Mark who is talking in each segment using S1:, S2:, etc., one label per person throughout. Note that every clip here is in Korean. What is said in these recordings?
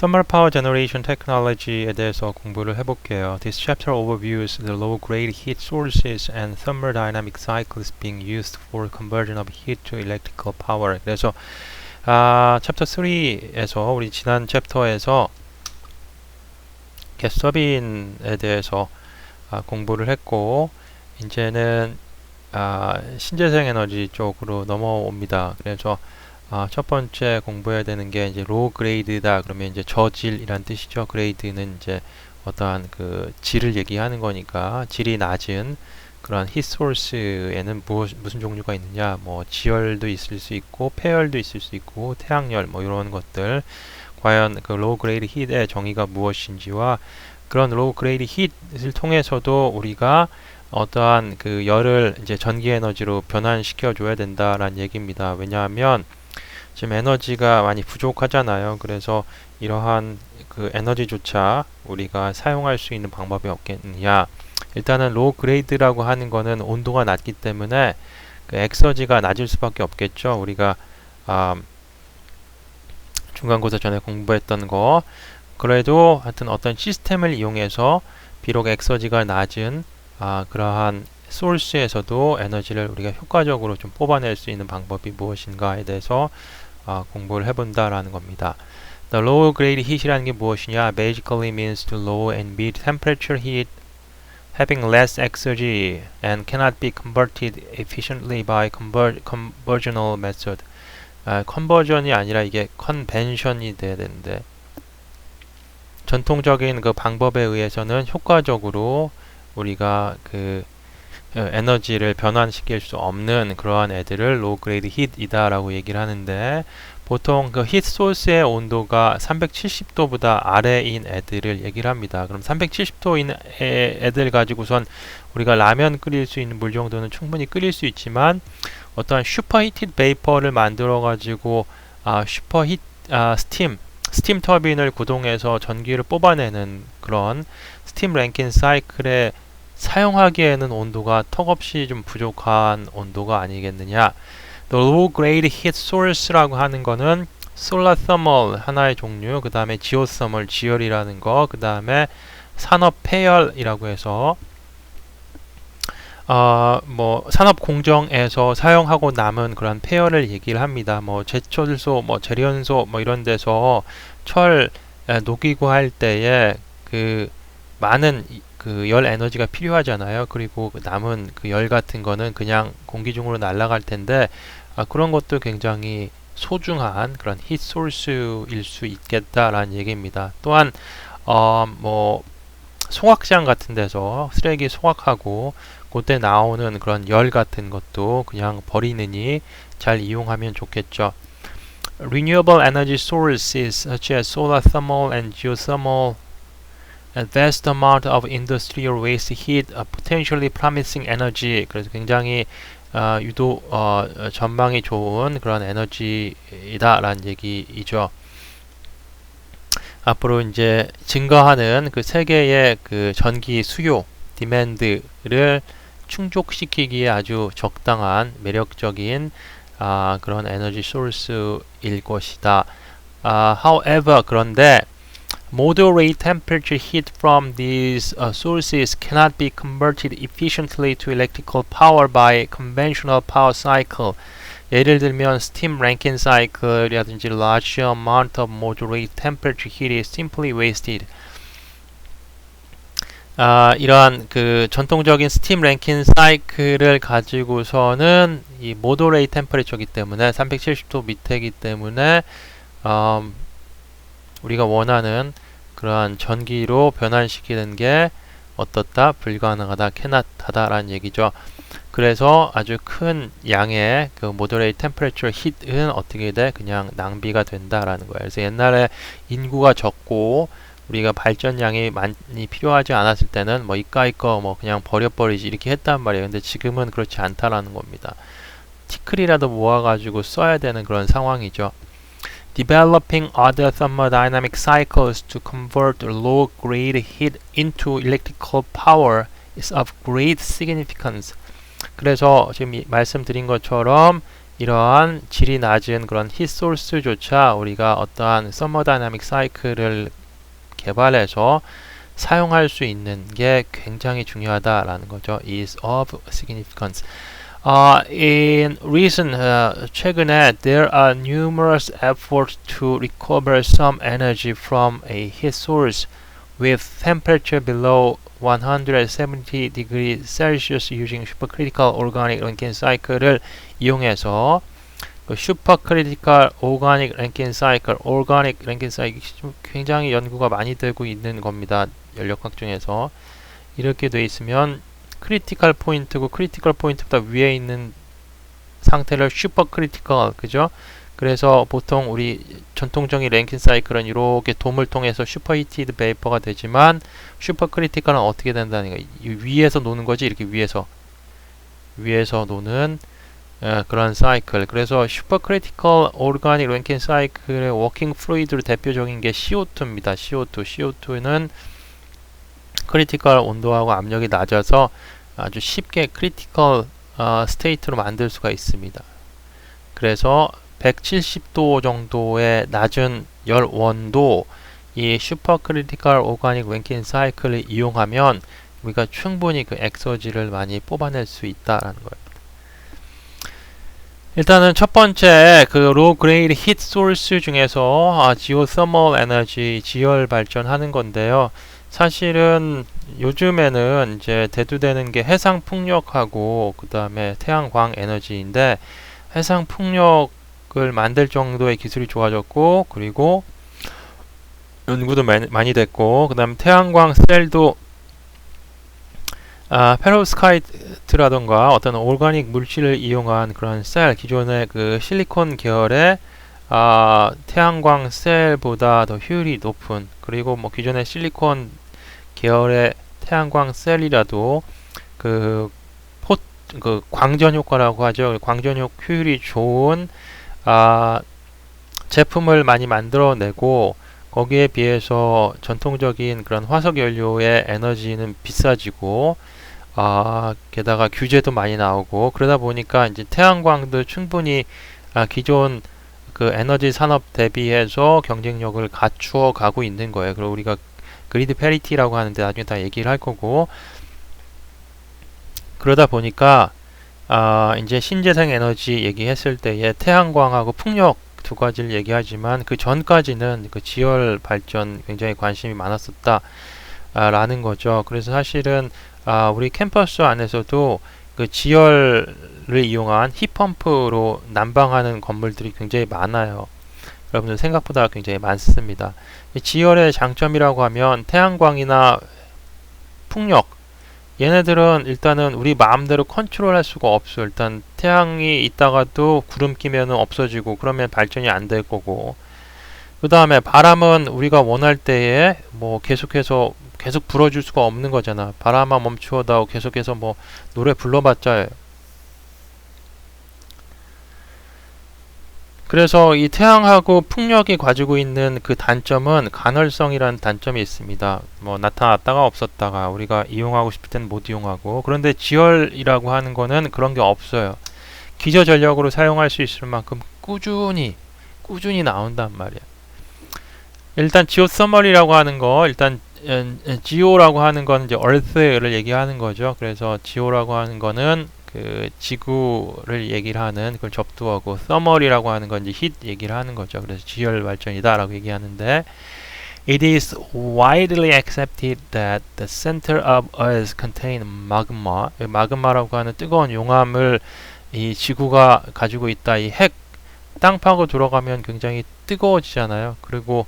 S1: Thermal Power Generation Technology에 대해서 공부를 해볼게요. This chapter overviews the low-grade heat sources and thermodynamic cycles being used for conversion of heat to electrical power. 그래서 챕터 3에서 우리 지난 챕터에서 가스터빈에 대해서 공부를 했고 이제는 신재생 에너지 쪽으로 넘어옵니다. 그래서 첫 번째 공부해야 되는 게 이제 로우 그레이드다. 그러면 이제 저질이란 뜻이죠. 그레이드는 이제 어떠한 그 질을 얘기하는 거니까 질이 낮은 그런 히트 소스에는 무슨 종류가 있느냐? 뭐 지열도 있을 수 있고 폐열도 있을 수 있고 태양열 뭐 이런 것들. 과연 그 로우 그레이드 히트의 정의가 무엇인지와 그런 로우 그레이드 히트를 통해서도 우리가 어떠한 그 열을 이제 전기 에너지로 변환시켜 줘야 된다라는 얘기입니다. 왜냐하면 지금 에너지가 많이 부족하잖아요. 그래서 이러한 그 에너지조차 우리가 사용할 수 있는 방법이 없겠느냐. 일단은 로우 그레이드라고 하는 거는 온도가 낮기 때문에 그 엑서지가 낮을 수밖에 없겠죠. 우리가 중간고사 전에 공부했던 거. 그래도 하여튼 어떤 시스템을 이용해서 비록 엑서지가 낮은 그러한 소스에서도 에너지를 우리가 효과적으로 좀 뽑아낼 수 있는 방법이 무엇인가에 대해서 공부를 해본다라는 겁니다. The low grade heat이라는 게 무엇이냐? Basically means to low and mid temperature heat having less exergy and cannot be converted efficiently by conventional method. 컨버전이 아니라 이게 컨벤션이 돼야 되는데 전통적인 그 방법에 의해서는 효과적으로 우리가 그 에너지를 변환시킬 수 없는 그러한 애들을 로우 그레이드 히트이다 라고 얘기를 하는데 보통 그 히트 소스의 온도가 370도보다 아래인 애들을 얘기를 합니다. 그럼 370도인 애들 가지고선 우리가 라면 끓일 수 있는 물 정도는 충분히 끓일 수 있지만 어떠한 슈퍼 히티드 베이퍼를 만들어 가지고 슈퍼 히트 스팀 터빈을 구동해서 전기를 뽑아내는 그런 스팀 랭킨 사이클에 사용하기에는 온도가 턱없이 좀 부족한 온도가 아니겠느냐. The low grade heat source라고 하는 거는 solar thermal 하나의 종류, 그 다음에 geothermal 지열이라는 거, 그 다음에 산업 폐열이라고 해서 뭐 산업 공정에서 사용하고 남은 그런 폐열을 얘기를 합니다. 뭐 제철소, 뭐 재련소, 뭐 이런 데서 철 녹이고 할 때에 그 많은 그 열 에너지가 필요하잖아요. 그리고 남은 그 열 같은 거는 그냥 공기 중으로 날아갈 텐데 그런 것도 굉장히 소중한 그런 히트 소스일 수 있겠다라는 얘기입니다. 또한 뭐 송악장 같은 데서 쓰레기 소각하고 그때 나오는 그런 열 같은 것도 그냥 버리느니 잘 이용하면 좋겠죠. Renewable energy sources such as solar thermal and geothermal a vast amount of industrial waste heat, potentially promising energy. 그래서 굉장히 전망이 좋은 그런 에너지이다라는 얘기이죠. 앞으로 이제 증가하는 그 세계의 그 전기 수요, 디맨드를 충족시키기에 아주 적당한 매력적인 그런 에너지 소스일 것이다. However, 그런데 moderate temperature heat from these sources cannot be converted efficiently to electrical power by conventional power cycle. 예를 들면 steam Rankine cycle이라든지 large amount of moderate temperature heat is simply wasted. 이러한 그 전통적인 스팀 랭킨 사이클을 가지고서는 이 모더레이 템퍼레처이기 때문에 370도 밑에이기 때문에 우리가 원하는 그러한 전기로 변환시키는 게 어떻다? 불가능하다, cannot하다라는 얘기죠. 그래서 아주 큰 양의 그 moderate temperature heat은 어떻게 돼? 그냥 낭비가 된다라는 거예요. 그래서 옛날에 인구가 적고 우리가 발전량이 많이 필요하지 않았을 때는 뭐 이까이 거 뭐 그냥 버려버리지 이렇게 했단 말이에요. 근데 지금은 그렇지 않다라는 겁니다. 티클이라도 모아가지고 써야 되는 그런 상황이죠. Developing other thermodynamic cycles to convert low-grade heat into electrical power is of great significance. 그래서 지금 말씀드린 것처럼 이러한 질이 낮은 그런 히트 소스조차 우리가 어떠한 서머다이나믹 사이클을 개발해서 사용할 수 있는 게 굉장히 중요하다라는 거죠. is of significance. In recent 최근에 there are numerous efforts to recover some energy from a heat source with temperature below 170 degrees Celsius using supercritical organic Rankine cycle을 이용해서 그 슈퍼크리티컬 오가닉 랭킨 사이클, 오가닉 랭킨 사이클 굉장히 연구가 많이 되고 있는 겁니다. 연력학 중에서 이렇게 돼 있으면 크리티컬 포인트고 크리티컬 포인트보다 위에 있는 상태를 슈퍼크리티컬, 그죠? 그래서 보통 우리 전통적인 랭킨 사이클은 이렇게 돔을 통해서 슈퍼히티드 베이퍼가 되지만 슈퍼크리티컬은 어떻게 된다는 거예요? 위에서 노는 거지, 이렇게 위에서 노는 그런 사이클. 그래서 슈퍼크리티컬 오르가닉 랭킨 사이클의 워킹 플루이드로 대표적인 게 CO2입니다. CO2는 크리티컬 온도하고 압력이 낮아서 아주 쉽게 크리티컬 스테이트로 만들 수가 있습니다. 그래서 170도 정도의 낮은 열 원도 이 슈퍼크리티컬 오가닉 랭킨 사이클을 이용하면 우리가 충분히 그 엑서지를 많이 뽑아낼 수 있다라는 거예요. 일단은 첫 번째 그 로우 그레이드 히트 소스 중에서 지오서멀 에너지 지열 발전하는 건데요. 사실은 요즘에는 이제 대두되는 게 해상 풍력하고 그 다음에 태양광 에너지인데 해상 풍력을 만들 정도의 기술이 좋아졌고 그리고 연구도 많이 됐고 그 다음에 태양광 셀도 페로스카이트라던가 어떤 오르가닉 물질을 이용한 그런 셀, 기존의 그 실리콘 계열의 태양광 셀보다 더 효율이 높은, 그리고 뭐 기존의 실리콘 계열의 태양광 셀이라도 그 광전 효과라고 하죠. 광전 효율이 좋은 제품을 많이 만들어내고 거기에 비해서 전통적인 그런 화석 연료의 에너지는 비싸지고 게다가 규제도 많이 나오고 그러다 보니까 이제 태양광도 충분히 기존 그 에너지 산업 대비해서 경쟁력을 갖추어 가고 있는 거예요. 그리고 우리가 그리드 페리티라고 하는데 나중에 다 얘기를 할 거고, 그러다 보니까 이제 신재생 에너지 얘기했을 때에 태양광하고 풍력 두 가지를 얘기하지만 그 전까지는 그 지열 발전 굉장히 관심이 많았었다 라는 거죠. 그래서 사실은 우리 캠퍼스 안에서도 그 지열을 이용한 힙펌프로 난방하는 건물들이 굉장히 많아요. 여러분들 생각보다 굉장히 많습니다. 지열의 장점이라고 하면 태양광이나 풍력, 얘네들은 일단은 우리 마음대로 컨트롤할 수가 없어. 일단 태양이 있다가도 구름 끼면은 없어지고 그러면 발전이 안 될 거고, 그 다음에 바람은 우리가 원할 때에 뭐 계속 불어줄 수가 없는 거잖아. 바람아 멈추어다오 계속해서 뭐 노래 불러봤자. 그래서 이 태양하고 풍력이 가지고 있는 그 단점은 간헐성이라는 단점이 있습니다. 뭐 나타났다가 없었다가 우리가 이용하고 싶을 땐 못 이용하고, 그런데 지열이라고 하는 거는 그런 게 없어요. 기저 전력으로 사용할 수 있을 만큼 꾸준히 나온단 말이야. 일단 지오서멀이라고 하는 거, 일단 지오라고 하는 건 이제 얼스를 얘기하는 거죠. 그래서 지오라고 하는 거는 그 지구를 얘기를 하는 그걸 접두하고, 서멀이라고 하는 건 이제 히트 얘기를 하는 거죠. 그래서 지열 발전이다라고 얘기하는데, It is widely accepted that the center of Earth contain magma. 마그마라고 하는 뜨거운 용암을 이 지구가 가지고 있다. 이 핵, 땅 파고 들어가면 굉장히 뜨거워지잖아요. 그리고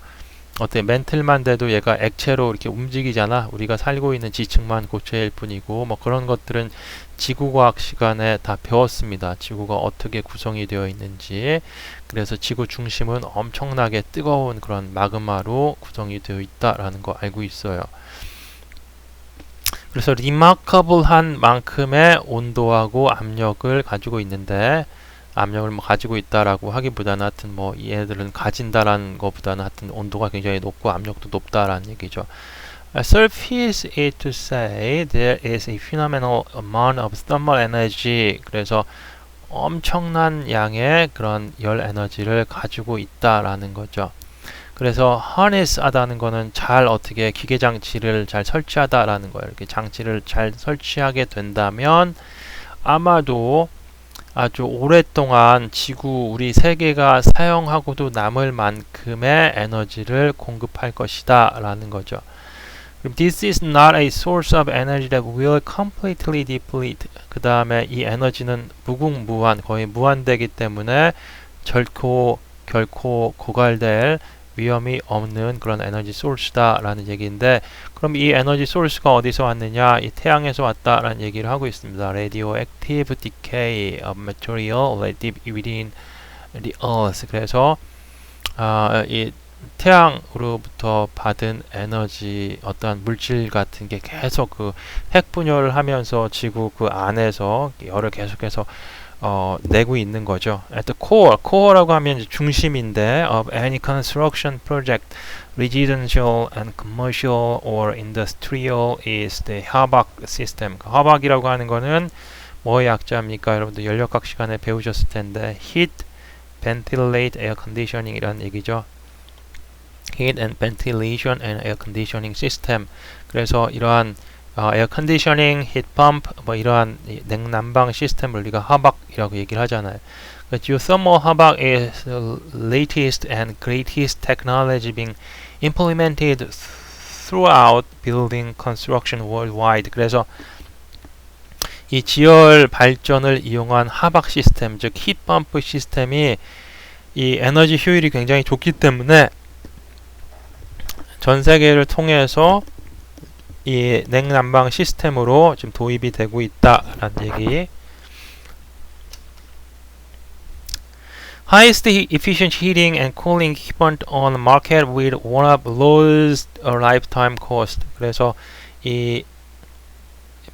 S1: 어때 멘틀만 돼도 얘가 액체로 이렇게 움직이잖아. 우리가 살고 있는 지층만 고체일 뿐이고, 뭐 그런 것들은 지구과학 시간에 다 배웠습니다. 지구가 어떻게 구성이 되어 있는지. 그래서 지구 중심은 엄청나게 뜨거운 그런 마그마로 구성이 되어 있다라는 거 알고 있어요. 그래서 remarkable한 만큼의 온도하고 압력을 가지고 있는데, 압력을 뭐 가지고 있다라고 하기보다는 하여튼 뭐 얘네들은 가진다라는 것보다는 하여튼 온도가 굉장히 높고 압력도 높다라는 얘기죠. Suffice it to say there is a phenomenal amount of thermal energy. 그래서 엄청난 양의 그런 열 에너지를 가지고 있다라는 거죠. 그래서 harness 하다는 거는 잘 어떻게 기계 장치를 잘 설치하다라는 거예요. 이렇게 장치를 잘 설치하게 된다면 아마도 아주 오랫동안 지구 우리 세계가 사용하고도 남을 만큼의 에너지를 공급할 것이다 라는 거죠. This is not a source of energy that will completely deplete. 그 다음에 이 에너지는 무궁무한, 거의 무한되기 때문에 결코 고갈될 위험이 없는 그런 에너지 소스다 라는 얘기인데, 그럼 이 에너지 소스가 어디서 왔느냐? 이 태양에서 왔다라는 얘기를 하고 있습니다. Radioactive decay of material deep within the earth. 그래서 이 태양으로부터 받은 에너지, 어떠한 물질 같은 게 계속 그 핵분열을 하면서 지구 그 안에서 열을 계속해서 내고 있는 거죠. At the core라고 하면 이제 중심인데 of any construction project, residential and commercial or industrial is the HVAC system. HVAC이라고 하는 거는 뭐의 약자입니까? 여러분들 연력학 시간에 배우셨을 텐데 heat, ventilate, air conditioning 이라는 얘기죠. Heat and ventilation and air conditioning system. 그래서 이러한 에어 컨디셔닝, 히트 펌프 뭐 이러한 냉난방 시스템을 우리가 하박이라고 얘기를 하잖아요. Geothermal 하박 is the latest and greatest technology being implemented throughout building construction worldwide. 그래서 이 지열 발전을 이용한 하박 시스템, 즉 히트 펌프 시스템이 이 에너지 효율이 굉장히 좋기 때문에 전 세계를 통해서 이 냉난방 시스템으로 지금 도입이 되고 있다라는 얘기. Highest efficient heating and cooling equipment on the market with one of lowest lifetime cost. 그래서 이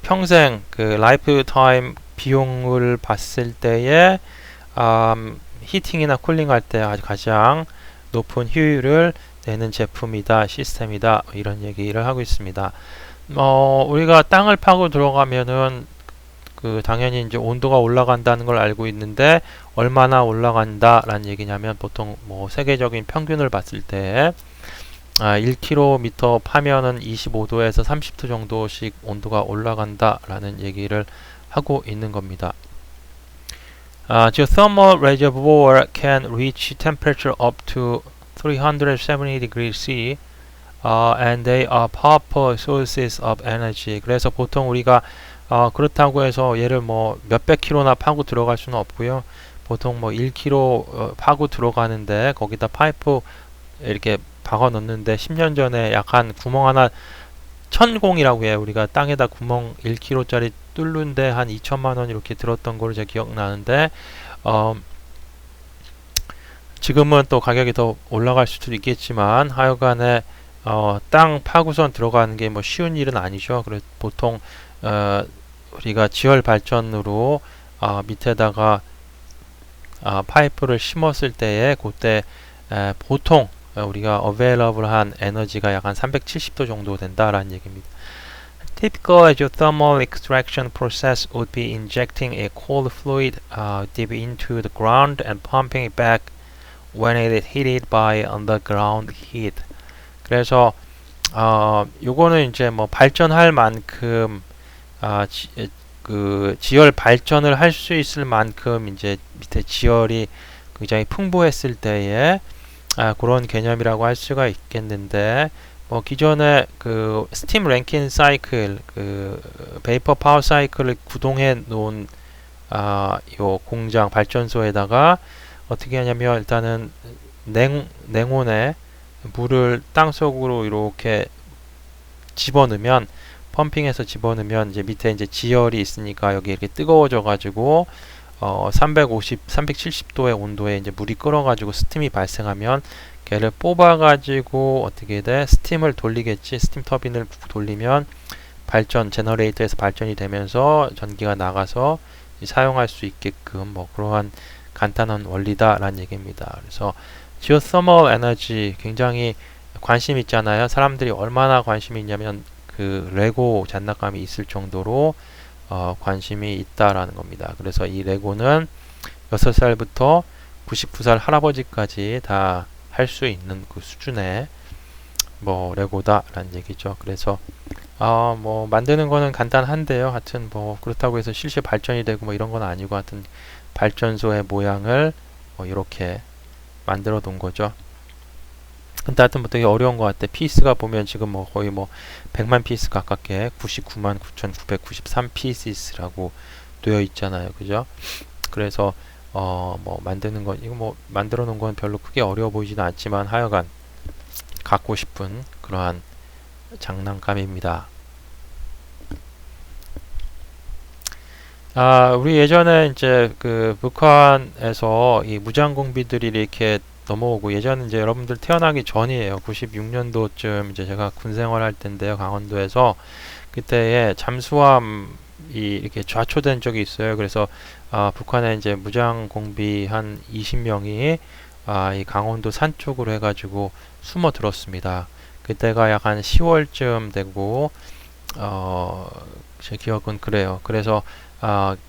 S1: 평생 그 라이프타임 비용을 봤을 때에 히팅이나 쿨링할 때 아주 가장 높은 효율을 내는 제품이다, 시스템이다, 이런 얘기를 하고 있습니다. 우리가 땅을 파고 들어가면은 당연히 이제 온도가 올라간다는 걸 알고 있는데 얼마나 올라간다라는 얘기냐면 보통 뭐 세계적인 평균을 봤을 때 1km 파면은 25도에서 30도 정도씩 온도가 올라간다라는 얘기를 하고 있는 겁니다. Geothermal reservoir can reach temperature up to 370 degrees C, and they are powerful sources of energy. 그래서 보통 우리가 그렇다고 해서 얘를 뭐 몇백 킬로나 파고 들어갈 수는 없고요. 보통 뭐 1km 파고 들어가는데 거기다 파이프 이렇게 박아 넣는데 10년 전에 약간 구멍 하나 천공이라고 해요. 우리가 땅에다 구멍 1km짜리 뚫는데 한 2천만 원 이렇게 들었던 걸로 제가 기억나는데 지금은 또 가격이 더 올라갈 수도 있겠지만 하여간에 땅 파고선 들어가는 게 뭐 쉬운 일은 아니죠. 그래서 보통 우리가 지열 발전으로 밑에다가 파이프를 심었을 때에 그때 보통 우리가 available한 에너지가 약 한 370도 정도 된다라는 얘기입니다. Typical geothermal extraction process would be injecting a cold fluid deep into the ground and pumping it back when it is heated by underground heat. 그래서 요거는 이제 뭐 발전할 만큼 그 지열 발전을 할 수 있을 만큼 이제 밑에 지열이 굉장히 풍부했을 때에 그런 개념이라고 할 수가 있겠는데, 뭐 기존에 그 스팀 랭킨 사이클, 그 베이퍼 파워 사이클을 구동해 놓은 요 공장 발전소에다가 어떻게 하냐면 일단은 냉온에 물을 땅속으로 이렇게 집어넣으면, 펌핑해서 집어넣으면 이제 밑에 이제 지열이 있으니까 여기 이렇게 뜨거워져 가지고 370도의 온도에 이제 물이 끓어 가지고 스팀이 발생하면 걔를 뽑아 가지고 어떻게 돼? 스팀을 돌리겠지. 스팀 터빈을 돌리면 제너레이터에서 발전이 되면서 전기가 나가서 사용할 수 있게끔 뭐 그러한 간단한 원리다라는 얘기입니다. 그래서 지오서멀 에너지 굉장히 관심 있잖아요. 사람들이 얼마나 관심이 있냐면 그 레고 장난감이 있을 정도로 관심이 있다라는 겁니다. 그래서 이 레고는 6살부터 99살 할아버지까지 다 할 수 있는 그 수준의 뭐 레고다라는 얘기죠. 그래서 뭐 만드는 거는 간단한데요. 하여튼 뭐 그렇다고 해서 실제 발전이 되고 뭐 이런 건 아니고, 하여튼 발전소의 모양을 뭐 이렇게 만들어 놓은 거죠. 근데 하여튼 뭐 되게 어려운 것 같아. 피스가 보면 지금 뭐 거의 뭐 100만 피스 가깝게 99만 9,993 피스라고 되어 있잖아요. 그죠? 그래서 뭐 만드는 건, 이거 뭐 만들어 놓은 건 별로 크게 어려워 보이지는 않지만 하여간 갖고 싶은 그러한 장난감입니다. 우리 예전에 이제 그 북한에서 이 무장공비들이 이렇게 넘어오고, 예전에 이제 여러분들 태어나기 전이에요. 96년도쯤 이제 제가 군 생활할 때인데요. 강원도에서 그때에 잠수함이 이렇게 좌초된 적이 있어요. 그래서 북한에 이제 무장공비 한 20명이 이 강원도 산 쪽으로 해가지고 숨어 들었습니다. 그때가 약 한 10월쯤 되고, 제 기억은 그래요. 그래서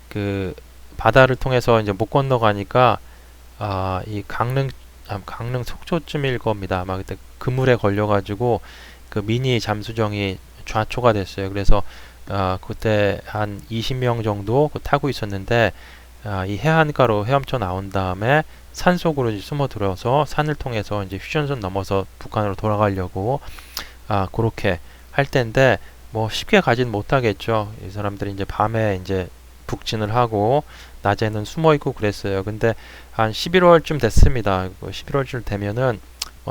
S1: 그 바다를 통해서 이제 못 건너가니까 이 강릉 속초쯤일 겁니다. 아마 그때 그물에 걸려가지고 그 미니 잠수정이 좌초가 됐어요. 그래서 그때 한 20명 정도 타고 있었는데, 이 해안가로 헤엄쳐 나온 다음에 산속으로 이제 숨어 들어서 산을 통해서 이제 휴전선 넘어서 북한으로 돌아가려고 그렇게 할 때인데, 뭐 쉽게 가진 못하겠죠. 이 사람들이 이제 밤에 이제 북진을 하고 낮에는 숨어 있고 그랬어요. 근데 한 11월쯤 됐습니다. 11월쯤 되면은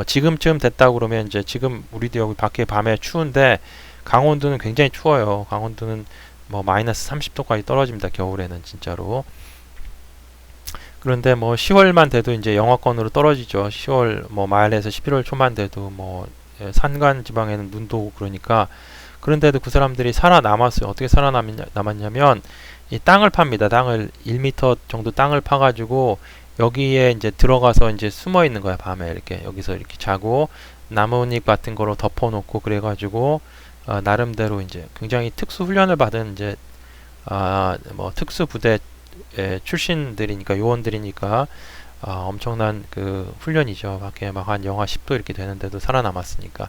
S1: 지금쯤 됐다 그러면, 이제 지금 우리도 여기 밖에 밤에 추운데 강원도는 굉장히 추워요. 강원도는 뭐 마이너스 30도까지 떨어집니다. 겨울에는 진짜로. 그런데 뭐 10월만 돼도 이제 영하권으로 떨어지죠. 10월 뭐 말에서 11월 초만 돼도 뭐 산간 지방에는 눈도 오고 그러니까. 그런데도 그 사람들이 살아남았어요. 어떻게 살아남았냐면 이 땅을 팝니다. 땅을 1m 정도 땅을 파가지고 여기에 이제 들어가서 이제 숨어 있는 거야. 밤에 이렇게 여기서 이렇게 자고 나뭇잎 같은 거로 덮어놓고, 그래가지고 나름대로 이제 굉장히 특수 훈련을 받은 이제 뭐 특수 부대 출신들이니까, 요원들이니까 엄청난 그 훈련이죠. 밖에 막 한 영하 10도 이렇게 되는데도 살아남았으니까.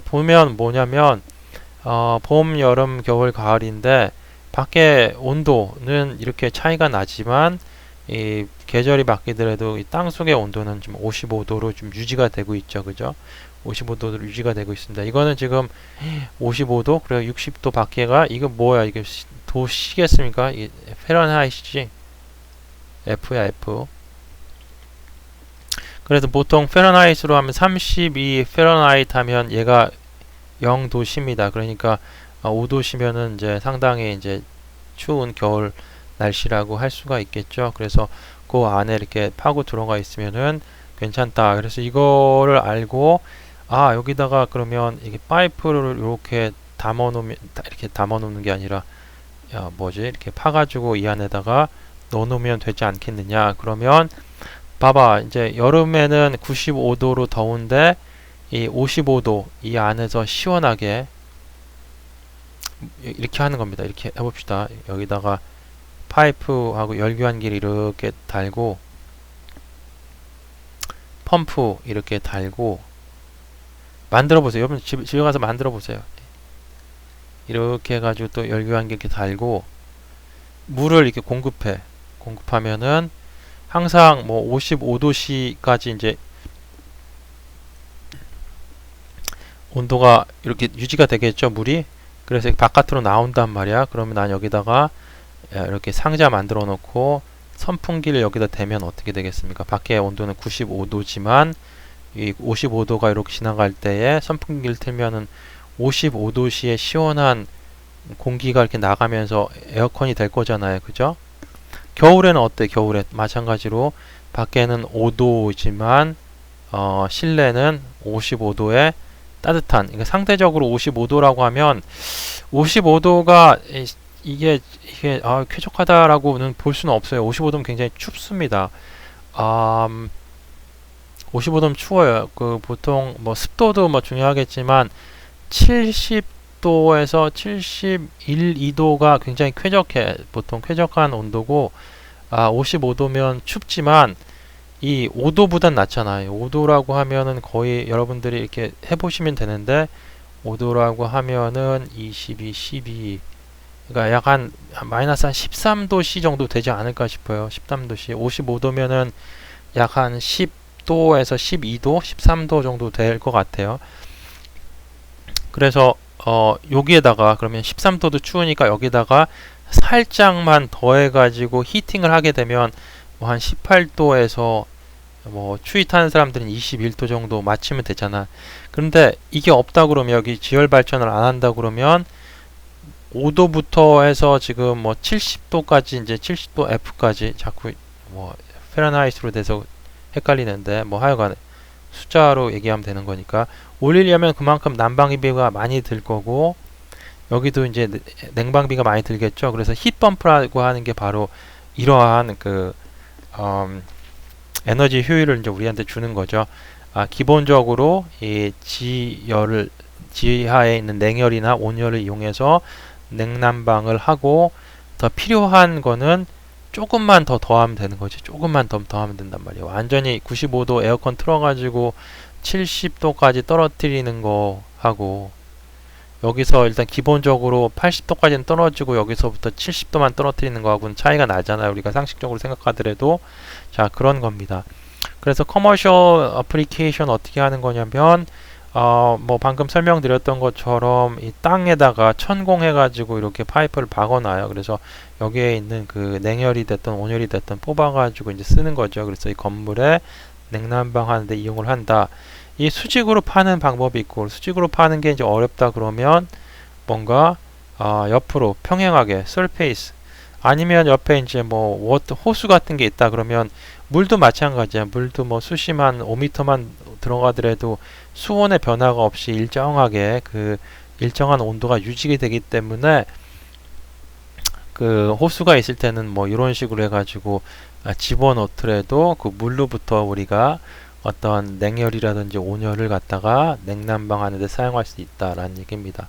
S1: 보면 뭐냐면 봄, 여름, 겨울, 가을인데 밖에 온도는 이렇게 차이가 나지만 이 계절이 바뀌더라도 이 땅속의 온도는 지금 55도로 좀 유지가 되고 있죠. 그죠? 55도로 유지가 되고 있습니다. 이거는 지금 55도, 그리고 60도 밖에가, 이거 뭐야? 이게 도시겠습니까? 이 페런하이트지? F야, F. 그래서 보통 페런하이트로 하면 32 페런하이트 하면 얘가 0도씨입니다. 그러니까 5도씨면은 이제 상당히 이제 추운 겨울 날씨라고 할 수가 있겠죠. 그래서 그 안에 이렇게 파고 들어가 있으면은 괜찮다. 그래서 이거를 알고, 여기다가 그러면 이게 파이프를 이렇게 담아 놓으면, 이렇게 담아 놓는 게 아니라 이렇게 파가지고 이 안에다가 넣어 놓으면 되지 않겠느냐. 그러면 봐봐, 이제 여름에는 95도로 더운데 이 55도 이 안에서 시원하게 이렇게 하는 겁니다. 이렇게 해봅시다. 여기다가 파이프하고 열교환기를 이렇게 달고, 펌프 이렇게 달고, 만들어 보세요. 여러분 집에 가서 만들어 보세요. 이렇게 해가지고 또 열교환기 이렇게 달고 물을 이렇게 공급하면은 항상 뭐 55도씨까지 이제 온도가 이렇게 유지가 되겠죠, 물이. 그래서 바깥으로 나온단 말이야. 그러면 난 여기다가 이렇게 상자 만들어 놓고 선풍기를 여기다 대면 어떻게 되겠습니까? 밖에 온도는 95도지만 이 55도가 이렇게 지나갈 때에 선풍기를 틀면은 55도씨의 시원한 공기가 이렇게 나가면서 에어컨이 될 거잖아요. 그죠? 겨울에는 어때? 겨울에 마찬가지로 밖에는 5도지만 실내는 55도에 따뜻한, 그러니까 상대적으로 55도라고 하면 55도가 이게 쾌적하다라고는 볼 수는 없어요. 55도면 굉장히 춥습니다. 55도면 추워요. 그 보통 뭐 습도도 뭐 중요하겠지만 70도에서 71, 2도가 굉장히 쾌적해. 보통 쾌적한 온도고 55도면 춥지만 이 5도보단 낫잖아요. 5도라고 하면은 거의 여러분들이 이렇게 해보시면 되는데 5도라고 하면은 22, 12 그러니까 약 한 마이너스 한 13도 C 정도 되지 않을까 싶어요. 13도 C 55도면은 약 한 10도에서 12도, 13도 정도 될 것 같아요. 그래서 여기에다가 그러면 13도도 추우니까 여기다가 살짝만 더해가지고 히팅을 하게 되면 뭐 한 18도에서 뭐 추위 타는 사람들은 21도 정도 맞추면 되잖아. 그런데 이게 없다 그러면 여기 지열 발전을 안 한다 그러면 5도부터 해서 지금 뭐 70도까지 이제 70도 F까지 자꾸 뭐 페르나이트로 돼서 헷갈리는데 뭐 하여간 숫자로 얘기하면 되는 거니까 올리려면 그만큼 난방비가 많이 들 거고 여기도 이제 냉방비가 많이 들겠죠. 그래서 히트펌프라고 하는 게 바로 이러한 그 에너지 효율을 이제 우리한테 주는 거죠. 기본적으로 이 지하에 있는 냉열이나 온열을 이용해서 냉난방을 하고 더 필요한 거는 조금만 더 더하면 되는 거지. 조금만 더 더하면 된단 말이에요. 완전히 95도 에어컨 틀어가지고 70도까지 떨어뜨리는 거 하고 여기서 일단 기본적으로 80도까지는 떨어지고 여기서부터 70도만 떨어뜨리는 거하고는 차이가 나잖아요. 우리가 상식적으로 생각하더라도 자 그런 겁니다. 그래서 커머셜 어플리케이션 어떻게 하는 거냐면 뭐 방금 설명드렸던 것처럼 이 땅에다가 천공해 가지고 이렇게 파이프를 박아놔요. 그래서 여기에 있는 그 냉열이 됐든 온열이 됐든 뽑아 가지고 이제 쓰는 거죠. 그래서 이 건물에 냉난방 하는데 이용을 한다. 이 수직으로 파는 방법이 있고 수직으로 파는 게 이제 어렵다 그러면 뭔가 옆으로 평행하게 surface 아니면 옆에 이제 뭐 호수 같은 게 있다 그러면 물도 마찬가지야. 물도 뭐 수심한 5m만 들어가더라도 수온의 변화가 없이 일정하게 그 일정한 온도가 유지가 되기 때문에 그 호수가 있을 때는 뭐 이런 식으로 해가지고 집어넣더라도 그 물로부터 우리가 어떤 냉열이라든지 온열을 갖다가 냉난방 하는데 사용할 수 있다라는 얘기입니다.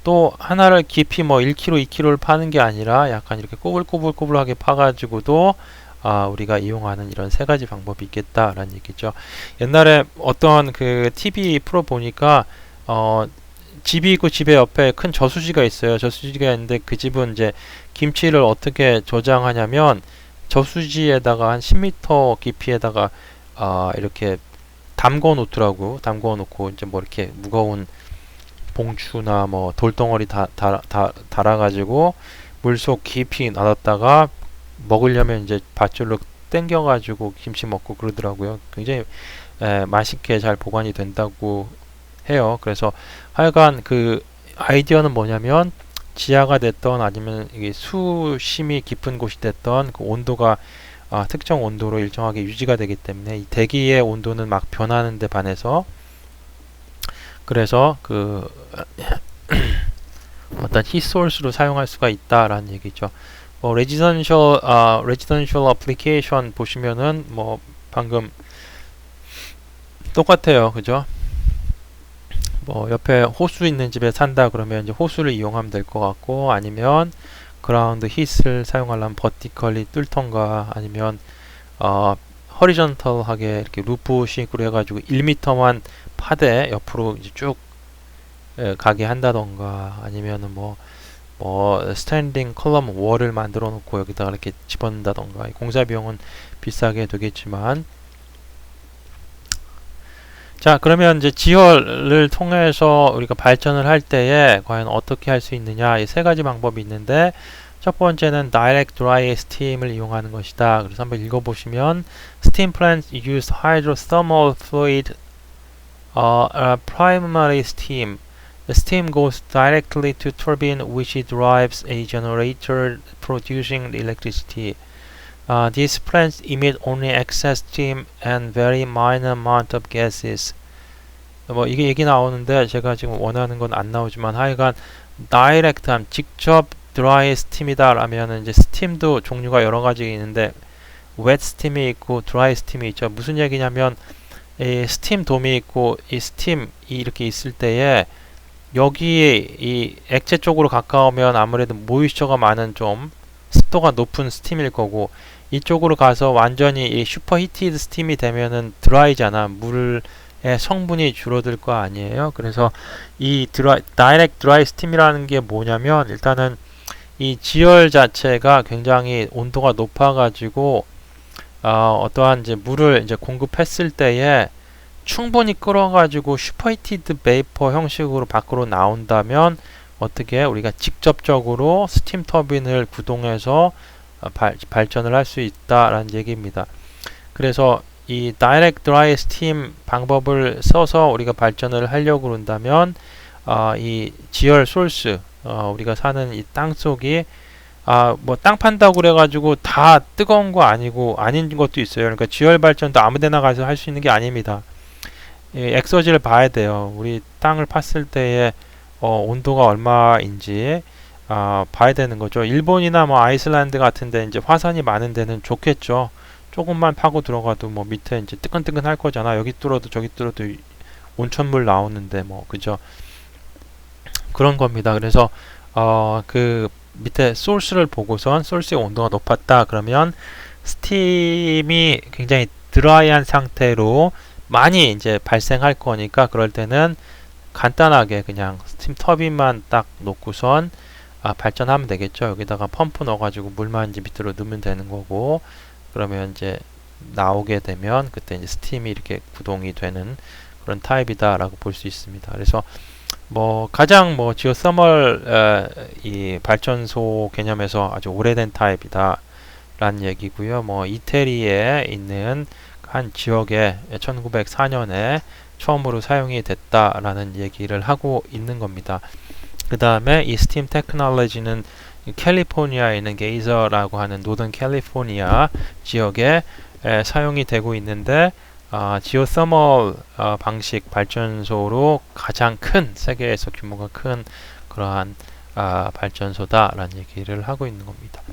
S1: 또 하나를 깊이 뭐 1km, 2km를 파는 게 아니라 약간 이렇게 꼬불꼬불꼬불하게 파가지고도 우리가 이용하는 이런 세 가지 방법이 있겠다라는 얘기죠. 옛날에 어떤 그 TV 프로 보니까 집이 있고 집의 옆에 큰 저수지가 있어요. 저수지가 있는데 그 집은 이제 김치를 어떻게 저장하냐면 저수지에다가 한 10m 깊이에다가 이렇게 담궈 놓더라고. 담궈 놓고 이제 뭐 이렇게 무거운 봉추나 뭐 돌덩어리 달아가지고 물속 깊이 놔뒀다가 먹으려면 이제 밧줄로 당겨가지고 김치 먹고 그러더라고요. 굉장히 맛있게 잘 보관이 된다고 해요. 그래서 하여간 그 아이디어는 뭐냐면 지하가 됐던 아니면 이게 수심이 깊은 곳이 됐던 그 온도가 특정 온도로 일정하게 유지가 되기 때문에 이 대기의 온도는 막 변하는 데 반해서 그래서 그 어떤 히트 소스로 사용할 수가 있다라는 얘기죠. 뭐 레지던셜 어플리케이션 보시면은 뭐 방금 똑같아요. 그죠? 뭐 옆에 호수 있는 집에 산다 그러면 이제 호수를 이용하면 될 것 같고 아니면 그라운드 히트를 사용하려면 버티컬리 뚫던가 아니면 허리전털하게 이렇게 루프식으로 해가지고 1m만 파대 옆으로 이제 쭉 가게 한다던가 아니면은 뭐 스탠딩 컬럼 월을 만들어 놓고 여기다가 이렇게 집어넣는다던가 공사 비용은 비싸게 되겠지만 자 그러면 이제 지열을 통해서 우리가 발전을 할 때에 과연 어떻게 할 수 있느냐 이 세 가지 방법이 있는데 첫 번째는 direct dry steam을 이용하는 것이다. 그래서 한번 읽어보시면 steam plants use hydrothermal fluid primary steam. The steam goes directly to turbine which drives a generator producing electricity. These plants emit only excess steam and very minor amount of gases. 뭐 이게 얘기 나오는데 제가 지금 원하는 건 안 나오지만 하여간 다이렉트한 직접 드라이 스팀이다 라면은 이제 스팀도 종류가 여러 가지 있는데 웻 스팀이 있고 드라이 스팀이 있죠. 무슨 얘기냐면 이 스팀 돔이 있고 이 스팀이 이렇게 있을 때에 여기에 이 액체 쪽으로 가까우면 아무래도 모이스처가 많은 좀 습도가 높은 스팀일 거고 이쪽으로 가서 완전히 이 슈퍼 히티드 스팀이 되면은 드라이잖아. 물의 성분이 줄어들 거 아니에요. 그래서 이 다이렉트 드라이 스팀이라는 게 뭐냐면 일단은 이 지열 자체가 굉장히 온도가 높아 가지고 어떠한 이제 물을 이제 공급했을 때에 충분히 끓어가지고 슈퍼히티드 베이퍼 형식으로 밖으로 나온다면 어떻게 우리가 직접적으로 스팀 터빈을 구동해서 발전을 할 수 있다라는 얘기입니다. 그래서 이 다이렉트 드라이 스팀 방법을 써서 우리가 발전을 하려고 그런다면 이 지열 소스 우리가 사는 이 땅 속이 뭐 땅 판다고 그래가지고 다 뜨거운 거 아니고 아닌 것도 있어요. 그러니까 지열 발전도 아무데나 가서 할 수 있는 게 아닙니다. 엑서지를 봐야 돼요. 우리 땅을 팠을 때에 온도가 얼마인지 봐야 되는 거죠. 일본이나 뭐 아이슬란드 같은데 이제 화산이 많은 데는 좋겠죠. 조금만 파고 들어가도 뭐 밑에 이제 뜨끈뜨끈 할 거잖아. 여기 뚫어도 저기 뚫어도 온천물 나오는데 뭐 그죠. 그런 겁니다. 그래서 그 밑에 소스를 보고선 소스의 온도가 높았다 그러면 스팀이 굉장히 드라이한 상태로 많이 이제 발생할 거니까 그럴 때는 간단하게 그냥 스팀 터빈만 딱 놓고선 발전하면 되겠죠. 여기다가 펌프 넣어가지고 물만 이제 밑으로 넣으면 되는 거고 그러면 이제 나오게 되면 그때 이제 스팀이 이렇게 구동이 되는 그런 타입이다라고 볼 수 있습니다. 그래서 뭐 가장 뭐 지오서멀 이 발전소 개념에서 아주 오래된 타입이다 라는 얘기고요. 뭐 이태리에 있는 한 지역에 1904년에 처음으로 사용이 됐다라는 얘기를 하고 있는 겁니다. 그 다음에 이 스팀 테크놀로지는 캘리포니아에 있는 게이저라고 하는 노던 캘리포니아 지역에 사용이 되고 있는데 지오서멀 방식 발전소로 가장 큰 세계에서 규모가 큰 그러한 발전소다라는 얘기를 하고 있는 겁니다.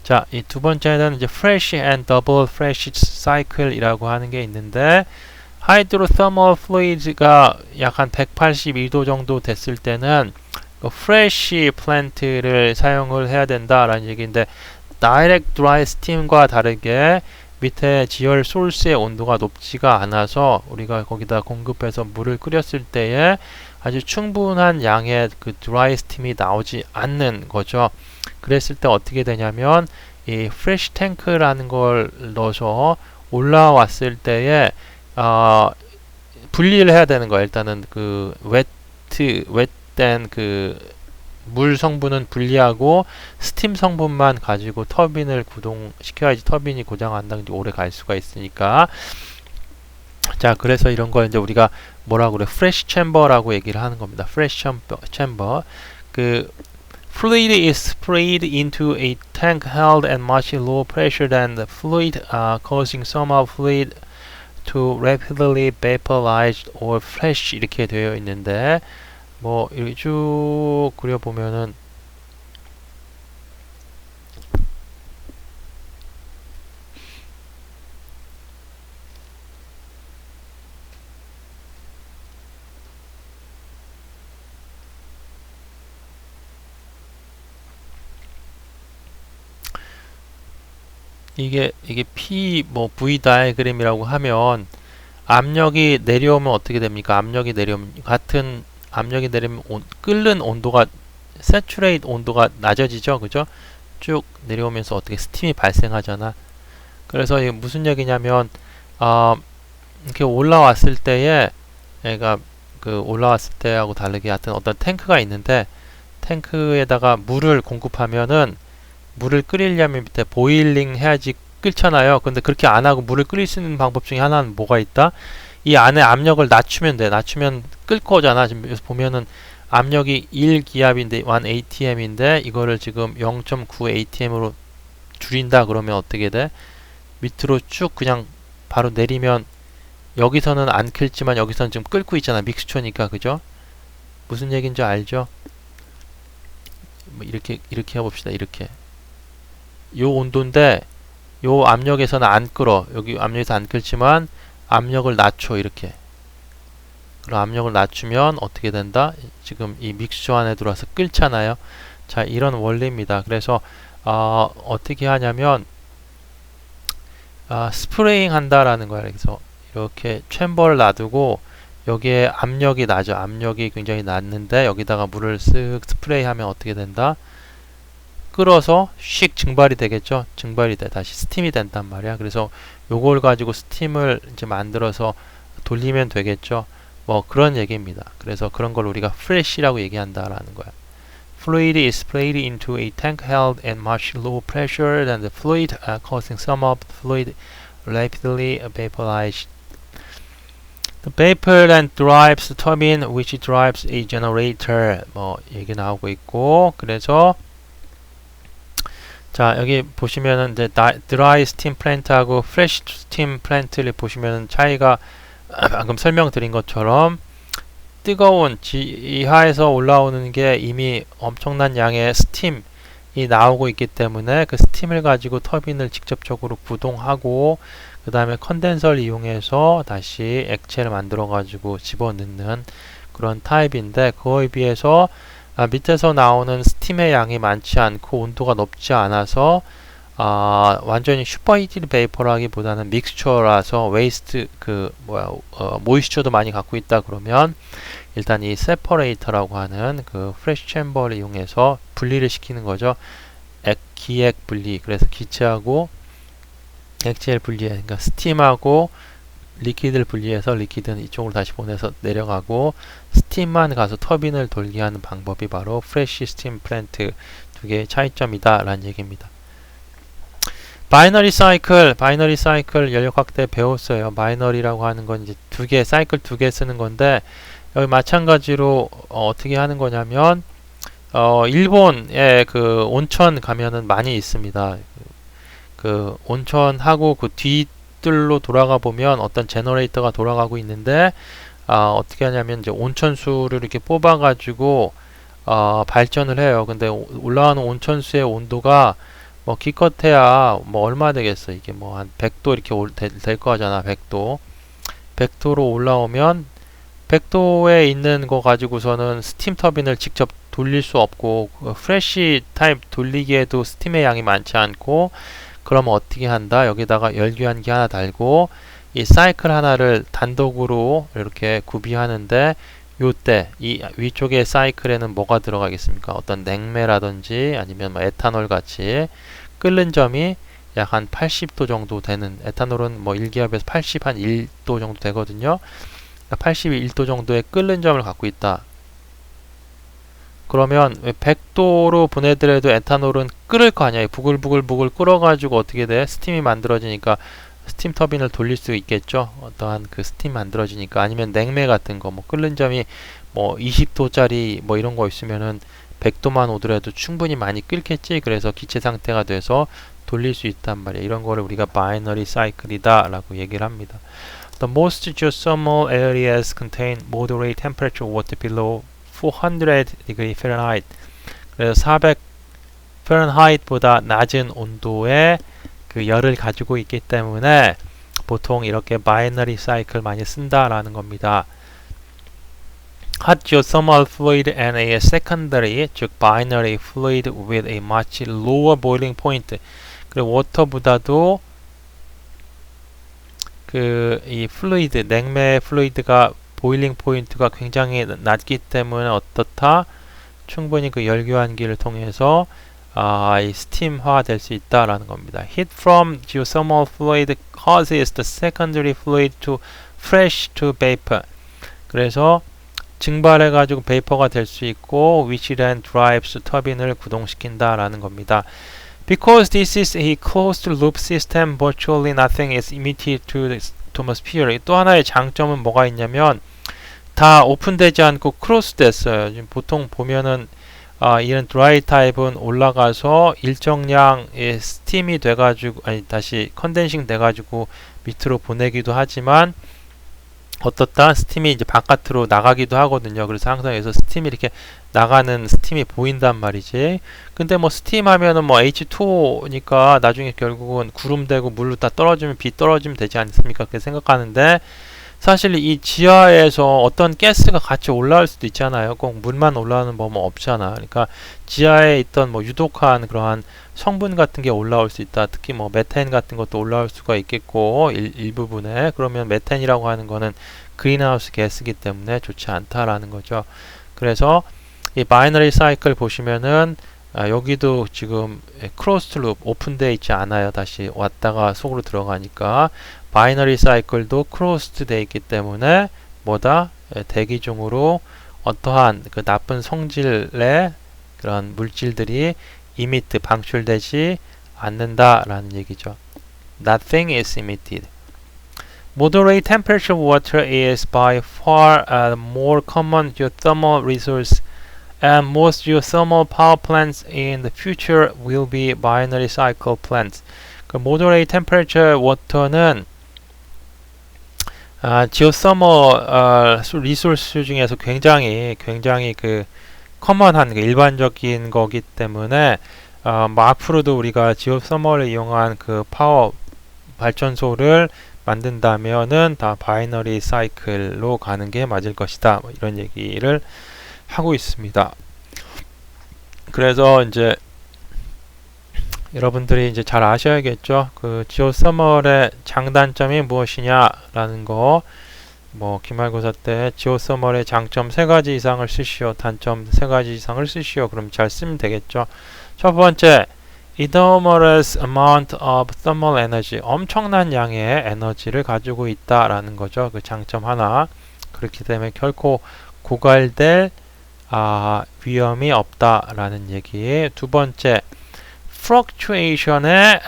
S1: 자, 이 두 번째는 이제 fresh and double fresh cycle이라고 하는 게 있는데 하이드로서멀 플루이드가 약 한 182도 정도 됐을 때는 그 fresh 플랜트를 사용을 해야 된다라는 얘기인데 다이렉트 드라이 스팀과 다르게 밑에 지열 소스의 온도가 높지가 않아서 우리가 거기다 공급해서 물을 끓였을 때에 아주 충분한 양의 그 드라이 스팀이 나오지 않는 거죠. 그랬을 때 어떻게 되냐면 이 프레시 탱크라는 걸 넣어서 올라왔을 때에 분리를 해야 되는 거예요. 일단은 그 웻된 그 물 성분은 분리하고 스팀 성분만 가지고 터빈을 구동시켜야지 터빈이 고장 안 나는지 오래 갈 수가 있으니까. 자, 그래서 이런 걸 이제 우리가 뭐라고 그래? 프레시 챔버라고 얘기를 하는 겁니다. 프레시 챔버. 그 fluid is sprayed into a tank held at much lower pressure than the fluid, causing some of fluid to rapidly vaporize or flash 이렇게 되어 있는데 뭐 이렇게 쭉 그려보면은 이게 P 뭐 V 다이그램이라고 하면 압력이 내려오면 어떻게 됩니까? 압력이 내려오면 같은 압력이 내리면 끓는 온도가 세츄레이트 온도가 낮아지죠, 그죠? 쭉 내려오면서 어떻게 스팀이 발생하잖아. 그래서 이게 무슨 얘기냐면 이렇게 올라왔을 때에 얘가 그 올라왔을 때하고 다르게 하여튼 어떤 탱크가 있는데 탱크에다가 물을 공급하면은 물을 끓이려면 밑에 보일링 해야지 끓잖아요. 근데 그렇게 안 하고 물을 끓일 수 있는 방법 중에 하나는 뭐가 있다? 이 안에 압력을 낮추면 돼. 낮추면 끓 거잖아. 지금 여기서 보면은 압력이 1기압인데 1 atm인데 이거를 지금 0.9 atm으로 줄인다 그러면 어떻게 돼? 밑으로 쭉 그냥 바로 내리면 여기서는 안 끓지만 여기서는 지금 끓고 있잖아. 믹스처니까. 그죠? 무슨 얘기인지 알죠? 뭐 이렇게 해봅시다. 이렇게. 요 온도인데 요 압력에서는 안 끓어. 여기 압력에서 안 끓지만 압력을 낮춰. 이렇게. 그럼 압력을 낮추면 어떻게 된다? 지금 이 믹스처 안에 들어와서 끓잖아요. 자, 이런 원리입니다. 그래서 어떻게 하냐면 스프레잉 한다라는 거야. 그래서 이렇게 챔버를 놔두고 여기에 압력이 나죠. 압력이 굉장히 낮는데 여기다가 물을 쓱 스프레이하면 어떻게 된다? 끓어서 씩 증발이 되겠죠. 증발이 돼 다시 스팀이 된단 말이야. 그래서 요걸 가지고 스팀을 이제 만들어서 돌리면 되겠죠. 뭐 그런 얘기입니다. 그래서 그런 걸 우리가 프레쉬라고 얘기한다라는 거야. Fluid is sprayed into a tank held at much lower pressure than the fluid, causing some of the fluid rapidly vaporize. The vapor then drives the turbine, which drives a generator. 뭐 얘기 나오고 있고, 그래서 자 여기 보시면은 이제 dry steam plant하고 fresh steam plant를 보시면은 차이가 방금 설명드린 것처럼 뜨거운 지하에서 올라오는 게 이미 엄청난 양의 스팀이 나오고 있기 때문에 그 스팀을 가지고 터빈을 직접적으로 구동하고 그 다음에 컨덴서를 이용해서 다시 액체를 만들어 가지고 집어넣는 그런 타입인데 그거에 비해서 밑에서 나오는 스팀의 양이 많지 않고 온도가 높지 않아서 완전히 슈퍼히티드 베이퍼라기보다는 믹스처라서 웨이스트 모이스처도 많이 갖고 있다 그러면 일단 이 세퍼레이터라고 하는 그 프레쉬 챔버를 이용해서 분리를 시키는 거죠. 기액 분리. 그래서 기체하고 액체를 분리해. 그러니까 스팀하고 리퀴드를 분리해서 리퀴드는 이쪽으로 다시 보내서 내려가고 스팀만 가서 터빈을 돌게 하는 방법이 바로 프레쉬 스팀 플랜트 두 개의 차이점이다 라는 얘기입니다. 바이너리 사이클 연력 확대 배웠어요. 바이너리라고 하는 건 이제 사이클 두 개 쓰는 건데 여기 마찬가지로 어떻게 하는 거냐면 일본에 그 온천 가면은 많이 있습니다. 그 온천하고 그 뒤뜰로 돌아가 보면 어떤 제너레이터가 돌아가고 있는데 어떻게 하냐면 이제 온천수를 이렇게 뽑아 가지고 발전을 해요. 근데 올라가는 온천수의 온도가 뭐 기껏해야 뭐 얼마 되겠어. 이게 뭐 한 100도 이렇게 될 거잖아. 100도로 올라오면 100도에 있는 거 가지고서는 스팀 터빈을 직접 돌릴 수 없고 프레쉬 타입 돌리기에도 스팀의 양이 많지 않고 그러면 어떻게 한다? 여기다가 열교환기 하나 달고 이 사이클 하나를 단독으로 이렇게 구비하는데 요때 이 위쪽에 사이클에는 뭐가 들어가겠습니까? 어떤 냉매라든지 아니면 뭐 에탄올 같이 끓는 점이 약 한 80도 정도 되는 에탄올은 뭐 1기압에서 80 한 1도 정도 되거든요. 81도 정도의 끓는 점을 갖고 있다. 그러면 100도로 보내더라도 에탄올은 끓을 거 아니야. 부글부글 끓어가지고 어떻게 돼? 스팀이 만들어지니까 스팀 터빈을 돌릴 수 있겠죠. 어떠한 그 스팀 만들어지니까 아니면 냉매 같은 거 뭐 끓는 점이 뭐 20도짜리 뭐 이런 거 있으면은 100도만 오더라도 충분히 많이 끓겠지. 그래서 기체 상태가 돼서 돌릴 수 있단 말이야. 이런 거를 우리가 바이너리 사이클이다 라고 얘기를 합니다. The most geothermal areas contain moderate temperature water below 400 degree Fahrenheit. 그래서 400 Fahrenheit보다 낮은 온도의 그 열을 가지고 있기 때문에 보통 이렇게 바이너리 사이클 많이 쓴다라는 겁니다. Hot geothermal fluid and a secondary, 즉 binary fluid with a much lower boiling point. 그리고 워터보다도 이 플루이드, 냉매 플루이드가 보일링 포인트가 굉장히 낮기 때문에 어떻다? 충분히 그 열교환기를 통해서 이 스팀화 될 수 있다라는 겁니다. Heat from geothermal fluid causes the secondary fluid to fresh to vapor. 그래서 증발해 가지고 베이퍼가 될 수 있고 which then drives 터빈을 구동시킨다라는 겁니다. Because this is a closed loop system, virtually nothing is emitted to the atmosphere. 또 하나의 장점은 뭐가 있냐면 다 오픈되지 않고 크로스 됐어요. 지금 보통 보면은 이런 드라이 타입은 올라가서 일정량의 스팀이 돼가지고 다시 컨덴싱 돼가지고 밑으로 보내기도 하지만 어떻다 스팀이 이제 바깥으로 나가기도 하거든요. 그래서 항상 여기서 스팀이 이렇게 나가는 스팀이 보인단 말이지. 근데 뭐 스팀 하면은 뭐 H2O니까 나중에 결국은 구름 되고 물로 다 떨어지면 비 떨어지면 되지 않습니까? 그렇게 생각하는데 사실 이 지하에서 어떤 가스가 같이 올라올 수도 있잖아요. 꼭 물만 올라오는 법은 없잖아. 그러니까 지하에 있던 뭐 유독한 그러한 성분 같은 게 올라올 수 있다. 특히 뭐 메탄 같은 것도 올라올 수가 있겠고 일부분에 그러면 메탄이라고 하는 거는 그린하우스 가스이기 때문에 좋지 않다라는 거죠. 그래서 이 바이너리 사이클 보시면은 여기도 지금 크로스드 룹 오픈되어 있지 않아요. 다시 왔다가 속으로 들어가니까 바이너리 사이클도 크로스드 되어 있기 때문에 뭐다? 대기 중으로 어떠한 그 나쁜 성질의 그런 물질들이 이미트 방출되지 않는다라는 얘기죠. Nothing is emitted. Moderate temperature water is by far a more common geothermal resource, and most geothermal power plants in the future will be binary cycle plants. 그 moderate temperature water는 지오서머 리소스 중에서 굉장히 그 커먼한 그 일반적인 거기 때문에 뭐 앞으로도 우리가 지오서머를 이용한 그 파워 발전소를 만든다면은 다 바이너리 사이클로 가는 게 맞을 것이다. 뭐 이런 얘기를 하고 있습니다. 그래서 이제 여러분들이 이제 잘 아셔야겠죠. 그 지오서멀의 장단점이 무엇이냐라는 거, 뭐 기말고사 때 지오서멀의 장점 3가지 이상을 쓰시오, 단점 3가지 이상을 쓰시오. 그럼 잘 쓰면 되겠죠. 첫 번째, enormous amount of thermal energy, 엄청난 양의 에너지를 가지고 있다라는 거죠. 그 장점 하나. 그렇기 때문에 결코 고갈될 위험이 없다라는 얘기. 두 번째, fluctuation에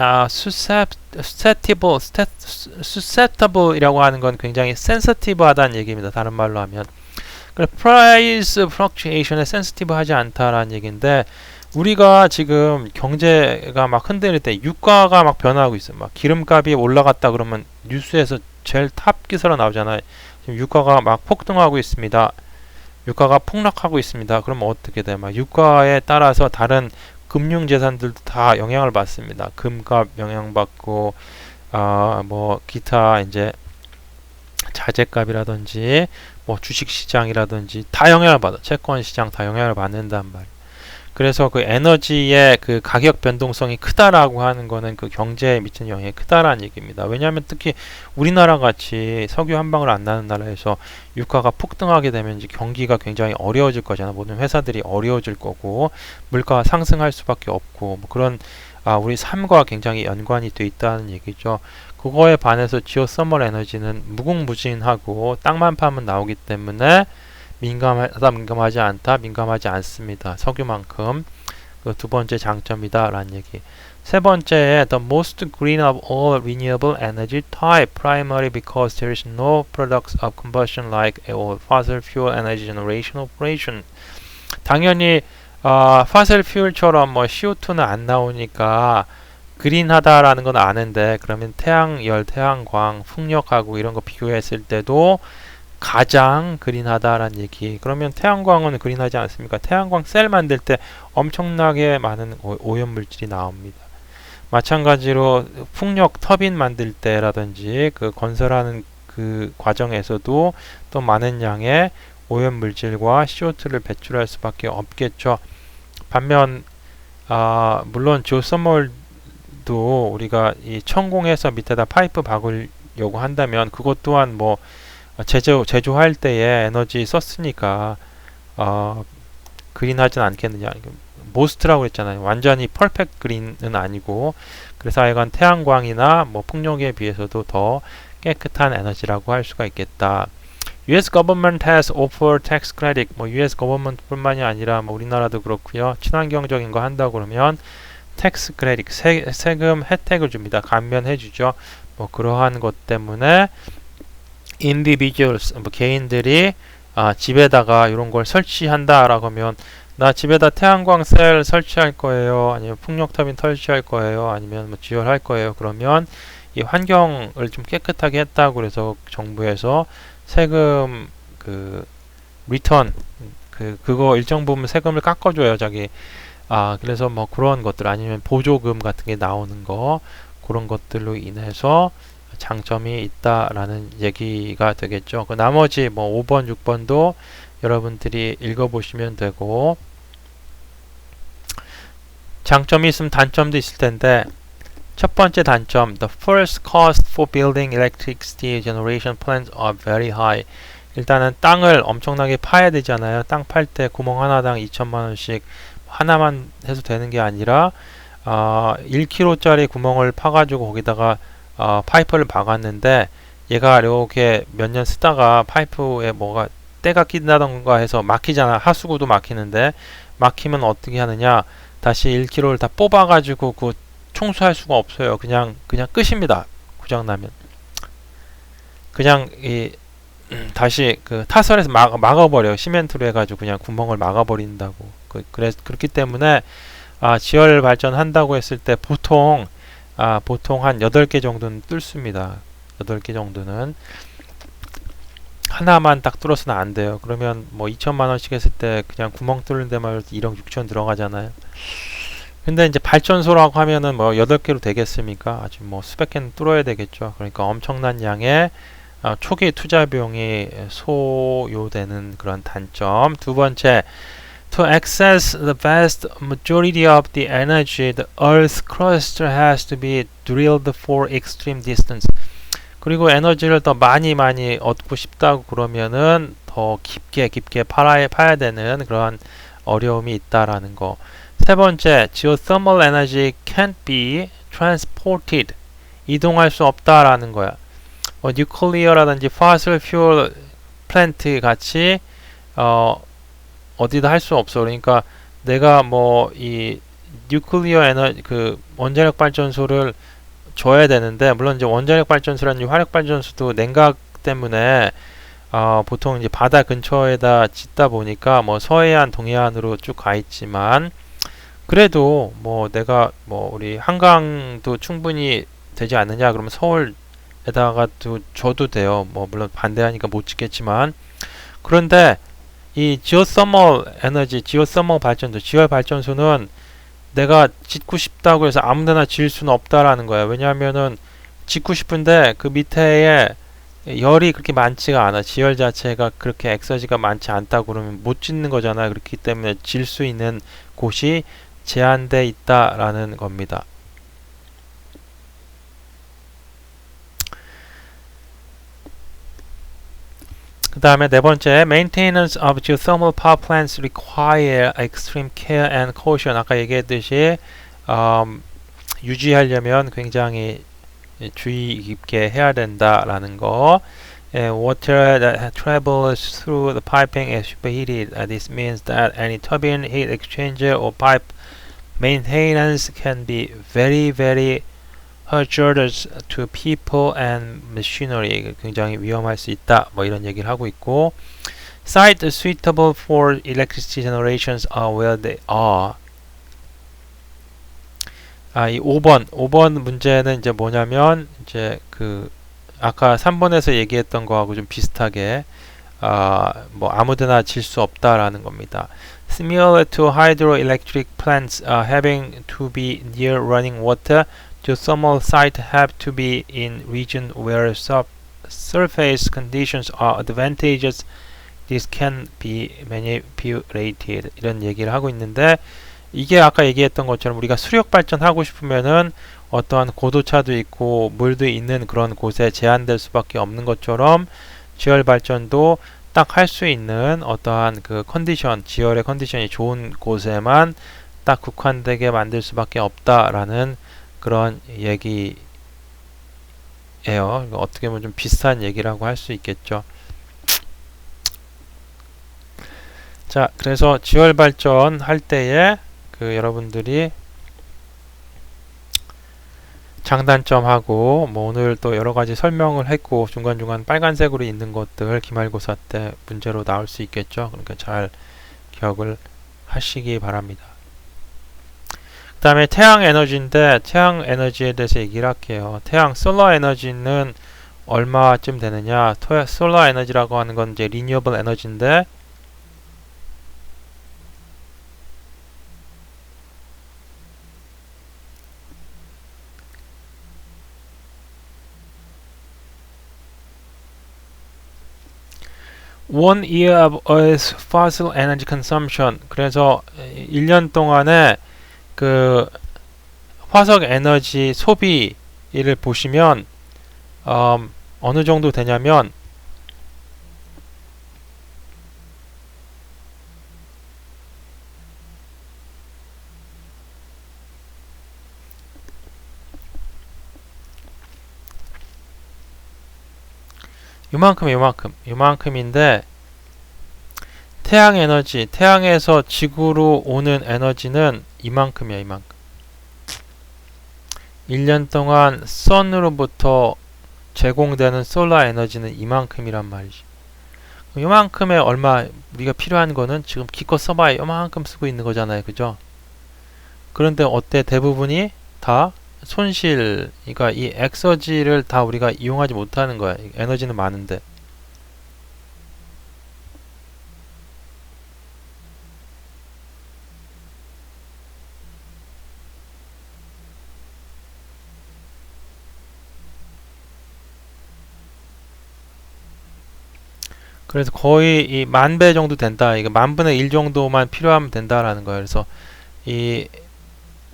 S1: susceptible이라고 하는 건 굉장히 sensitive하다는 얘기입니다. 다른 말로 하면. 그래, price fluctuation에 sensitive하지 않다라는 얘기인데, 우리가 지금 경제가 막 흔들릴 때 유가가 막 변화하고 있어요. 막 기름값이 올라갔다 그러면 뉴스에서 제일 탑 기사로 나오잖아요. 지금 유가가 막 폭등하고 있습니다. 유가가 폭락하고 있습니다. 그러면 어떻게 돼? 막 유가에 따라서 다른 금융재산들도 다 영향을 받습니다. 금값 영향받고, 뭐 기타 이제 자재값이라든지, 뭐 주식시장이라든지 다 영향을 받아. 채권시장 다 영향을 받는단 말이에요. 그래서 그 에너지의 그 가격 변동성이 크다라고 하는 거는 그 경제에 미치는 영향이 크다라는 얘기입니다. 왜냐하면 특히 우리나라 같이 석유 한 방울 안 나는 나라에서 유가가 폭등하게 되면 이제 경기가 굉장히 어려워질 거잖아. 모든 회사들이 어려워질 거고 물가가 상승할 수밖에 없고 뭐 그런 우리 삶과 굉장히 연관이 돼 있다는 얘기죠. 그거에 반해서 지오서멀 에너지는 무궁무진하고 땅만 파면 나오기 때문에 민감하지 않다, 민감하지 않습니다. 석유만큼. 그 두 번째 장점이다 라는 얘기. 세 번째, the most green of all renewable energy type, primarily because there is no products of combustion like all fossil fuel energy generation operation. 당연히 fossil fuel처럼 뭐 CO2는 안 나오니까 그린하다라는 건 아는데, 그러면 태양열, 태양광, 풍력하고 이런 거 비교했을 때도 가장 그린하다라는 얘기. 그러면 태양광은 그린하지 않습니까? 태양광 셀 만들 때 엄청나게 많은 오염물질이 나옵니다. 마찬가지로 풍력 터빈 만들 때라든지 그 건설하는 그 과정에서도 또 많은 양의 오염물질과 CO2를 배출할 수밖에 없겠죠. 반면 물론 지오서멀도 우리가 이 천공해서 밑에다 파이프 박으려고 한다면 그것 또한 뭐 제조할 때에 에너지 썼으니까 그린하진 않겠느냐. 모스트라고 그랬잖아요. 완전히 퍼펙트 그린은 아니고, 그래서 하여간 태양광이나 뭐 풍력에 비해서도 더 깨끗한 에너지라고 할 수가 있겠다. US government has offered tax credit. 뭐 US government뿐만이 아니라 뭐 우리나라도 그렇고요. 친환경적인 거 한다고 그러면 tax credit, 세금 혜택을 줍니다. 감면해 주죠. 뭐 그러한 것 때문에 individuals, 뭐 개인들이 집에다가 이런 걸 설치한다라고 하면, 나 집에다 태양광 셀 설치할 거예요, 아니면 풍력 터빈 설치할 거예요, 아니면 뭐 지열할 거예요. 그러면 이 환경을 좀 깨끗하게 했다고 그래서 정부에서 세금 그 리턴 그거 일정 부분 세금을 깎아줘요, 자기. 그래서 뭐 그런 것들, 아니면 보조금 같은 게 나오는 거, 그런 것들로 인해서 장점이 있다라는 얘기가 되겠죠. 그 나머지 뭐 5번, 6번도 여러분들이 읽어보시면 되고, 장점이 있으면 단점도 있을 텐데, 첫 번째 단점, the first cost for building electricity generation plants are very high. 일단은 땅을 엄청나게 파야 되잖아요. 땅 팔 때 구멍 하나당 2천만 원씩 하나만 해서 되는 게 아니라 1km짜리 구멍을 파가지고 거기다가 파이프를 박았는데 얘가 이렇게 몇 년 쓰다가 파이프에 뭐가 때가 낀다던가 해서 막히잖아. 하수구도 막히는데 막히면 어떻게 하느냐? 다시 1km를 다 뽑아가지고 그 청소할 수가 없어요. 그냥 끝입니다. 고장나면. 그냥 다시 그 타설에서 막아버려요. 시멘트로 해가지고 그냥 구멍을 막아버린다고. 그렇기 때문에 지열 발전한다고 했을 때 보통 한 8개 정도는 뚫습니다. 8개 정도는. 하나만 딱 뚫어서는 안 돼요. 그러면 뭐 2천만 원씩 했을 때 그냥 구멍 뚫는 데만 1억 6천 들어가잖아요. 근데 이제 발전소라고 하면은 뭐 8개로 되겠습니까? 아주 뭐 수백 개는 뚫어야 되겠죠. 그러니까 엄청난 양의 초기 투자 비용이 소요되는 그런 단점. 두 번째, to access the vast majority of the energy, the Earth's crust has to be drilled for extreme distance. 그리고 에너지를 더 많이 얻고 싶다고 그러면은 더 깊게 파야 되는 그런 어려움이 있다라는 거. 세 번째, geothermal energy can't be transported. 이동할 수 없다라는 거야. 뉴클리어라든지 fossil fuel plant 같이 어디다 할 수 없어. 그러니까 내가 뭐 이 뉴클리어 에너지 그 원자력 발전소를 줘야 되는데, 물론 이제 원자력 발전소라든지 화력 발전소도 냉각 때문에 보통 이제 바다 근처에다 짓다 보니까 뭐 서해안, 동해안으로 쭉 가 있지만, 그래도 뭐 내가 뭐 우리 한강도 충분히 되지 않느냐 그러면 서울에다가 줘도 돼요. 뭐 물론 반대하니까 못 짓겠지만, 그런데 이 지오서멀 에너지, 지오서멀 발전소, 지열 발전소는 내가 짓고 싶다고 해서 아무데나 지을 수는 없다라는 거야. 왜냐하면은 짓고 싶은데 그 밑에에 열이 그렇게 많지가 않아. 지열 자체가 그렇게 엑서지가 많지 않다고 그러면 못 짓는 거잖아. 그렇기 때문에 질 수 있는 곳이 제한돼 있다라는 겁니다. 그 다음에 네 번째, maintenance of geothermal power plants require extreme care and caution. 아까 얘기했듯이 유지하려면 굉장히 주의 깊게 해야 된다라는 거. Water that travels through the piping is superheated. This means that any turbine, heat exchanger, or pipe maintenance can be very hazardous to people and machinery. 굉장히 위험할 수 있다. 뭐 이런 얘기를 하고 있고, sites suitable for electricity generations are where they are. 이 5번 문제는 이제 뭐냐면, 이제 그 아까 3번에서 얘기했던 거하고 좀 비슷하게 뭐 아무데나 질 수 없다라는 겁니다. Similar to hydroelectric plants having to be near running water, geothermal sites have to be in region where surface conditions are advantageous. This can be manipulated. 이런 얘기를 하고 있는데, 이게 아까 얘기했던 것처럼 우리가 수력 발전하고 싶으면은 어떠한 고도차도 있고 물도 있는 그런 곳에 제한될 수밖에 없는 것처럼, 지열 발전도 딱 할 수 있는 어떠한 그 컨디션, 지열의 컨디션이 좋은 곳에만 딱 국한되게 만들 수밖에 없다라는 그런 얘기예요. 어떻게 보면 좀 비슷한 얘기라고 할 수 있겠죠. 자, 그래서 지열 발전 할 때에 그 여러분들이 장단점하고 뭐 오늘 또 여러 가지 설명을 했고, 중간중간 빨간색으로 있는 것들 기말고사 때 문제로 나올 수 있겠죠. 그러니까 잘 기억을 하시기 바랍니다. 그 다음에 태양 에너지인데, 태양 에너지에 대해서 얘기를 할게요. 솔라 에너지는 얼마쯤 되느냐. 솔라 에너지라고 하는 건 이제 리뉴어블 에너지인데, one year of Earth's fossil energy consumption. 그래서 1년 동안의 그 화석 에너지 소비를 보시면 어느 정도 되냐면 요만큼인데 태양 에너지, 태양에서 지구로 오는 에너지는 이만큼이야, 이만큼. 1년 동안 선으로부터 제공되는 솔라 에너지는 이만큼이란 말이지. 요만큼에 얼마 우리가 필요한 거는 지금 기껏 써봐야 요만큼 쓰고 있는 거잖아요, 그죠? 그런데 어때? 대부분이 다 손실, 그러니까 이 엑서지를 다 우리가 이용하지 못하는 거야. 에너지는 많은데. 그래서 거의 이 10,000배 정도 된다. 이거 10,000분의 1 정도만 필요하면 된다라는 거예요. 그래서 이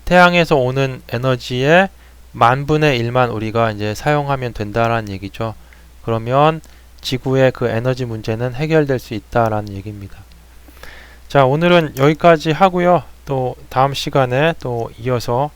S1: 태양에서 오는 에너지의 10,000분의 1만 우리가 이제 사용하면 된다라는 얘기죠. 그러면 지구의 그 에너지 문제는 해결될 수 있다라는 얘기입니다. 자, 오늘은 여기까지 하고요. 또 다음 시간에 또 이어서